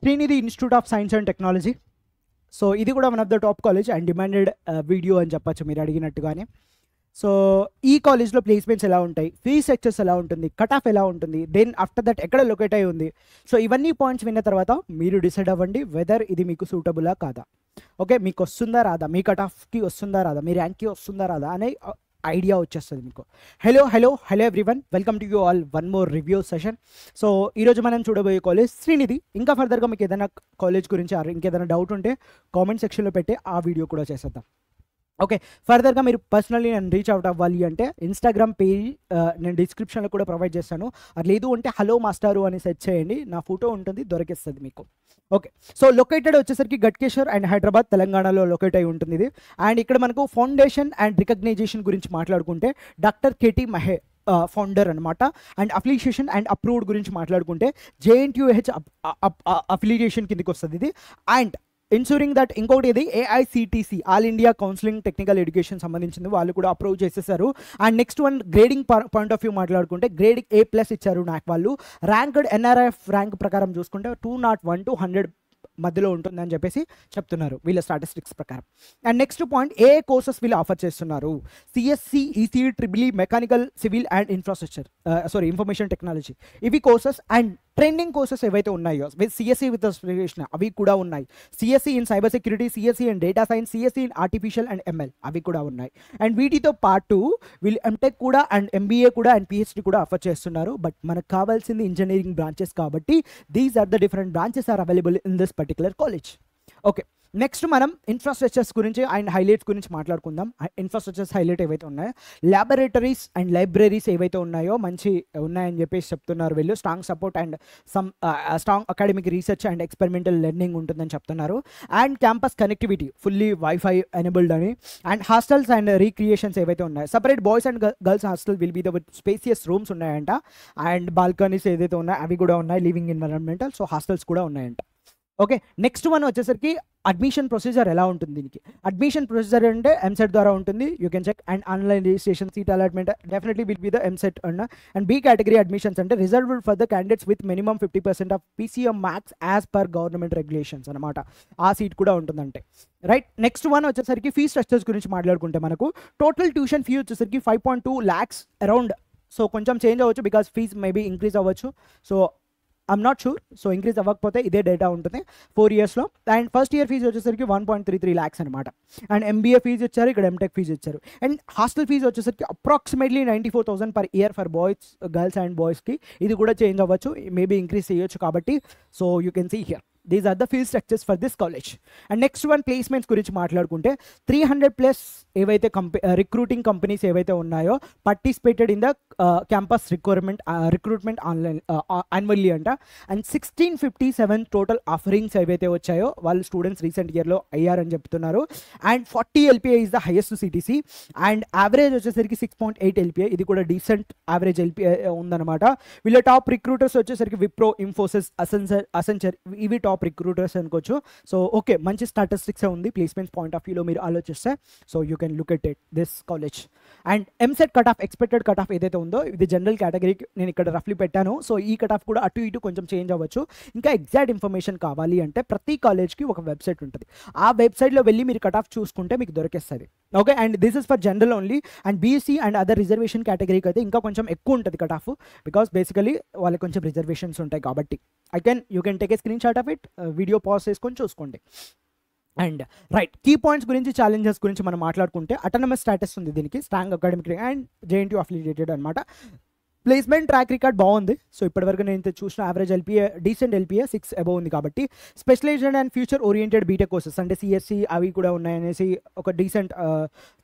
Srinidhi institute of science and technology. So ఇది కూడా one of the top college and demanded video అని చెప్పచ్చు మీరు అడిగినట్టుగానే. సో ఈ కాలేజ్లో ప్లేస్మెంట్స్ ఎలా ఉంటాయి, ఫీ స్ట్రక్చర్స్ ఎలా ఉంటుంది, కట్ ఆఫ్ ఎలా ఉంటుంది, దెన్ ఆఫ్టర్ దట్ ఎక్కడ లొకేట్ అయి ఉంది. సో ఇవన్నీ పాయింట్స్ విన్న తర్వాత మీరు డిసైడ్ అవ్వండి వెదర్ ఇది మీకు సూటబులా కాదా. ఓకే, మీకు వస్తుందా రాదా, మీ కట్ ఆఫ్కి వస్తుందా రాదా, మీ ర్యాంక్కి వస్తుందా రాదా అనే ఐడియా వచ్చేస్తుంది మీకు. Hello everyone, welcome to you all one more review session. So ఈరోజు మనం చూడబోయే కాలేజ్ శ్రీనిధి. ఇంకా ఫర్దర్గా మీకు ఏదైనా కాలేజ్ గురించి ఇంకేదైనా డౌట్ ఉంటే కామెంట్ సెక్షన్లో పెట్టి ఆ వీడియో కూడా చేసేద్దాం. ఓకే, ఫర్దర్గా మీరు పర్సనల్లీ నేను రీచ్ అవుట్ అవ్వాలి అంటే ఇన్స్టాగ్రామ్ పేజ్ నేను డిస్క్రిప్షన్లో కూడా ప్రొవైడ్ చేస్తాను. అది లేదు అంటే హలో మాస్టారు అని సెర్చ్ చేయండి, నా ఫోటో ఉంటుంది, దొరికేస్తుంది మీకు. ఓకే, సో లొకేటెడ్ వచ్చేసరికి గట్కేశ్వర్ అండ్ హైదరాబాద్ తెలంగాణలో లొకేట్ అయి ఉంటుంది ఇది. అండ్ ఇక్కడ మనకు ఫౌండేషన్ అండ్ రికగ్నైజేషన్ గురించి మాట్లాడుకుంటే డాక్టర్ కేటీ మహే ఫౌండర్ అనమాట. అండ్ అఫిలియేషన్ అండ్ అప్రూవ్డ్ గురించి మాట్లాడుకుంటే JNTUH అఫిలియేషన్ కిందకి వస్తుంది ఇది. అండ్ ఇన్సూరింగ్ దట్ ఇంకొకటి ఇది AICTC all India counselling technical education సంబంధించింది, వాళ్ళు కూడా అప్రూవ్ చేసేసారు. And next one grading point of view మాట్లాడుకుంటే గ్రేడింగ్ A+ ఇచ్చారు నాకు వాళ్ళు. ర్యాంక్డ్ NRF ర్యాంక్ ప్రకారం చూసుకుంటే 201 to 100 మధ్యలో ఉంటుందని చెప్పేసి చెప్తున్నారు వీళ్ళ స్టాటిస్టిక్స్ ప్రకారం. And next point, A courses వీళ్ళు ఆఫర్ చేస్తున్నారు. CSC, ECE, EEE, mechanical, civil and information technology ఇవి కోర్సెస్. అండ్ ట్రెండింగ్ కోర్సెస్ ఏవైతే ఉన్నాయో విత్ CSE విత్ అస్పిరేషన్ అవి కూడా ఉన్నాయి. CSE in cyber security, CSE in data science, CSE in artificial and ML అవి కూడా ఉన్నాయి. అండ్ వీటితో పాటు వీళ్ళు MTech కూడా అండ్ MBA కూడా అండ్ PhD కూడా ఆఫర్ చేస్తున్నారు. బట్ మనకు కావాల్సింది ఇంజనీరింగ్ బ్రాంచెస్ కాబట్టి these are the different branches are available in this particular college. Okay, next మనం ఇన్ఫ్రాస్ట్రక్చర్స్ గురించి అండ్ హైలైట్స్ గురించి మాట్లాడుకుందాం. ఇన్ఫ్రాస్ట్రక్చర్స్ హైలైట్ ఏవైతే ఉన్నాయో, ల్యాబొరేటరీస్ అండ్ లైబ్రరీస్ ఏవైతే ఉన్నాయో మంచి ఉన్నాయని చెప్పేసి చెప్తున్నారు వీళ్ళు. Strong support and strong academic research and experimental learning ఉంటుందని చెప్తున్నారు. And campus connectivity fully wifi enabled అని. అండ్ హాస్టల్స్ అండ్ రీక్రియేషన్స్ ఏవైతే ఉన్నాయో, separate boys and girls hostel will be the with spacious rooms ఉన్నాయంట. అండ్ బాల్కనీస్ ఏదైతే ఉన్నాయో అవి కూడా ఉన్నాయి, లివింగ్ ఎన్విరాన్మెంటల్. సో హాస్టల్స్ కూడా ఉన్నాయంట. ఓకే, నెక్స్ట్ వన్ వచ్చేసరికి అడ్మిషన్ ప్రొసీజర్ ఎలా ఉంటుంది. దీనికి అడ్మిషన్ ప్రొసీజర్ అంటే MCET ద్వారా ఉంటుంది, you can check. And online registration, seat allotment definitely will be the MCET అన్న. అండ్ B కేటగిరీ అడ్మిషన్స్ అంటే reserved for the candidates with minimum 50% of PCM marks as per government regulations అనమాట. ఆ seat కూడా ఉంటుందంటే right. Next one వచ్చేసరికి fee structures గురించి మాట్లాడుకుంటే మనకు టోటల్ ట్యూషన్ ఫీ వచ్చేసరికి 5.2 lakhs అరౌండ్. సో కొంచెం చేంజ్ అవ్వచ్చు బికాస్ ఫీజ్ మేబీ ఇంక్రీజ్ అవ్వచ్చు. So I'm not sure. So increase అవ్వకపోతే ఇదే డేటా ఉంటుంది 4 yearsలో. అండ్ ఫస్ట్ ఇయర్ ఫీజు వచ్చేసరికి 1.33 lakhs అనమాట. అండ్ MBA ఫీజు ఇచ్చారు, ఇక్కడ MTech ఫీజు ఇచ్చారు. అండ్ హాస్టల్ ఫీజు వచ్చేసరికి approximately 94,000 per year for boys, girls and బాయ్స్కి. ఇది కూడా చేంజ్ అవ్వచ్చు, మేబీ ఇంక్రీజ్ చేయొచ్చు కాబట్టి. So you can see here these are the fee structures for this college. And next one placements గురించి మాట్లాడుకుంటే 300+ ఏవైతే రిక్రూటింగ్ కంపెనీస్ ఏవైతే ఉన్నాయో participated in the campus recruitment online annually అంట. అండ్ 1657 టోటల్ ఆఫరింగ్స్ ఏవైతే వచ్చాయో వాళ్ళు స్టూడెంట్స్ రీసెంట్ ఇయర్లో అయ్యారని చెప్తున్నారు. And 40 LPA is the highest CTC. And average వచ్చేసరికి 6.8 LPA, ఇది కూడా డీసెంట్ యావరేజ్ LPA ఉందన్నమాట. వీళ్ళ టాప్ రిక్రూటర్స్ వచ్చేసరికి విప్రో, ఇన్ఫోసిస్, అసెంచర్ ఇవి టాప్ రిక్రూటర్స్ అనుకోవచ్చు. సో ఓకే, మంచి స్టాటిస్టిక్స్ ఉంది ప్లేస్మెంట్స్ పాయింట్ ఆఫ్ వ్యూలో మీరు ఆలోచిస్తే. So you can look at it this college. And MCET cut off, expected cut off ఏదైతే ఉందో ఇది జనరల్ కేటగిరీకి నేను ఇక్కడ రఫ్లీ పెట్టాను. సో ఈ కట్ ఆఫ్ కూడా అటు ఇటు కొంచెం చేంజ్ అవ్వచ్చు. ఇంకా ఎగ్జాక్ట్ ఇన్ఫర్మేషన్ కావాలి అంటే ప్రతి కాలేజ్కి ఒక వెబ్సైట్ ఉంటుంది, ఆ వెబ్సైట్లో వెళ్ళి మీరు కట్ ఆఫ్ చూసుకుంటే మీకు దొరికేస్తుంది. Okay, and this is for general only. And BC and other reservation కేటగిరీకి అయితే ఇంకా కొంచెం ఎక్కువ ఉంటుంది కట్ ఆఫ్, బికాస్ బేసికలీ వాళ్ళకి కొంచెం రిజర్వేషన్స్ ఉంటాయి కాబట్టి. You can take a screen shot of it, video pause చేసుకొని చూసుకోండి. అండ్ రైట్, కీ పాయింట్స్ గురించి, ఛాలెంజెస్ గురించి మనం మాట్లాడుకుంటే అటానమస్ స్టాటస్ ఉంది దీనికి, strong academic and JNTU affiliated అనమాట. ప్లేస్మెంట్ ట్రాక్ రికార్డ్ బాగుంది. సో ఇప్పటివరకు నేను చూసిన average LPA, decent LPA 6 above ఉంది కాబట్టి. Specialised and future oriented BTech courses అంటే CSC అవి కూడా ఉన్నాయనేసి ఒక డీసెంట్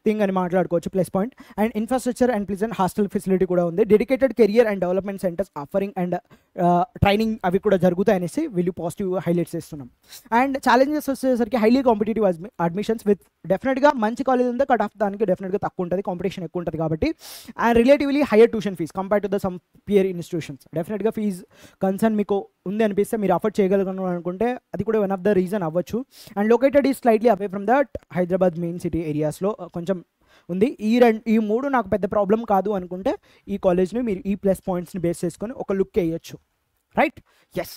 థింగ్ అని మాట్లాడుకోవచ్చు, plus point. And infrastructure and pleasant hostel facility కూడా ఉంది. Dedicated career and development centres offering and training అవి కూడా జరుగుతాయనేసి వీళ్ళు పాజిటివ్ హైలైట్స్ చేస్తున్నాం. అండ్ ఛాలెంజెస్ వచ్చేసరికి హైలీ కాంపిటేటివ్ అడ్మిషన్స్ విత్ డెఫినెట్గా మంచి కాలేజ్ ఉంది, కట్ ఆఫ్ దానికి డెఫినెట్గా తక్కువ ఉంటుంది, కాంపిటీషన్ ఎక్కువ ఉంటుంది కాబట్టి. And relatively higher tuition fees compare to the some peer institutions. డెఫినెట్గా ఫీజ్ కన్సర్న్ మీకు ఉంది అనిపిస్తే మీరు అఫోర్డ్ చేయగలను అనుకుంటే అది కూడా వన్ ఆఫ్ ద రీజన్ అవ్వచ్చు. And located is slightly away from that Hyderabad main city ఏరియాస్లో కొంచెం ఉంది. ఈ మూడు నాకు పెద్ద ప్రాబ్లం కాదు అనుకుంటే ఈ కాలేజ్ని మీరు ఈ ప్లస్ పాయింట్స్ని బేస్ చేసుకొని ఒక లుక్ వేయచ్చు. Right, yes.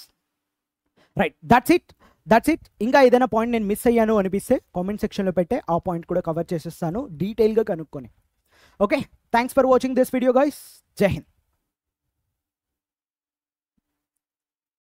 Right, that's it. ఇంకా ఏదైనా పాయింట్ నేను మిస్ అయ్యాను అనిపిస్తే కామెంట్ సెక్షన్లో పెట్టే ఆ పాయింట్ కూడా కవర్ చేసేస్తాను డీటెయిల్గా కనుక్కొని. Okay, thanks for watching this video guys. జై హింద్.